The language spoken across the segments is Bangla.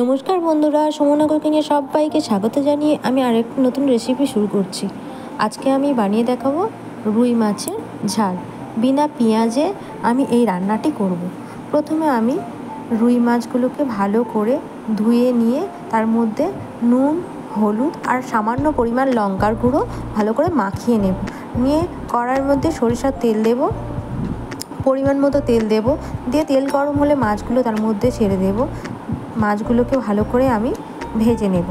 নমস্কার বন্ধুরা, সুমনা কুকিংয়ে সবাইকে স্বাগত জানিয়ে আমি আরেকটি নতুন রেসিপি শুরু করছি। আজকে আমি বানিয়ে দেখাবো রুই মাছের ঝাল। বিনা পেঁয়াজে আমি এই রান্নাটি করব। প্রথমে আমি রুই মাছগুলোকে ভালো করে ধুয়ে নিয়ে তার মধ্যে নুন, হলুদ আর সামান্য পরিমাণ লঙ্কার গুঁড়ো ভালো করে মাখিয়ে নেব। নিয়ে কড়াইয়ের মধ্যে সরিষার তেল দেব, পরিমাণ মতো তেল দেব। দিয়ে তেল গরম হলে মাছগুলো তার মধ্যে ছেড়ে দেব। মাছগুলোকে ভালো করে আমি ভেজে নেব।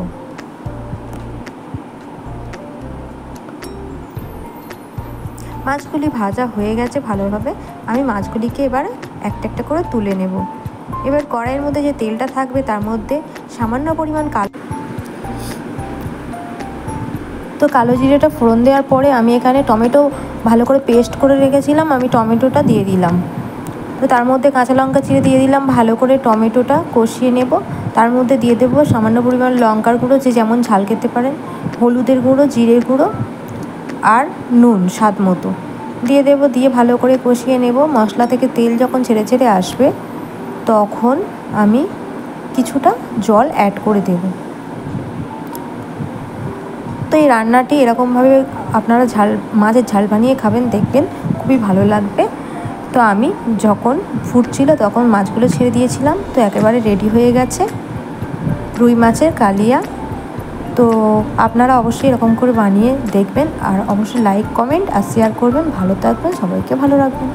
মাছগুলি ভাজা হয়ে গেছে ভালোভাবে। আমি মাছগুলিকে এবার একটা একটা করে তুলে নেব। এবার কড়াইয়ের মধ্যে যে তেলটা থাকবে তার মধ্যে সামান্য পরিমাণ কালো জিরেটা ফোড়ন দেওয়ার পরে আমি এখানে টমেটো ভালো করে পেস্ট করে রেখেছিলাম, আমি টমেটোটা দিয়ে দিলাম। তো তার মধ্যে কাঁচা লঙ্কা চিড়ে দিয়ে দিলাম। ভালো করে টমেটোটা কষিয়ে নেব। তার মধ্যে দিয়ে দেবো সামান্য পরিমাণ লঙ্কার গুঁড়ো, যে যেমন ঝাল খেতে পারেন, হলুদের গুঁড়ো, জিরের গুঁড়ো আর নুন স্বাদ মতো দিয়ে দেবো। দিয়ে ভালো করে কষিয়ে নেব। মশলা থেকে তেল যখন ছেড়ে ছেড়ে আসবে তখন আমি কিছুটা জল অ্যাড করে দেব। তো এই রান্নাটি এরকমভাবে আপনারা মাছের ঝাল বানিয়ে খাবেন, দেখবেন খুবই ভালো লাগবে। তো আমি যখন ফুটছিল তখন মাছগুলো ছেড়ে দিয়েছিলাম। তো একেবারে রেডি হয়ে গেছে রুই মাছের কালিয়া। তো আপনারা অবশ্যই এরকম করে বানিয়ে দেখবেন, আর অবশ্যই লাইক, কমেন্ট আর শেয়ার করবেন। ভালো থাকবেন, সবাইকে ভালো রাখবেন।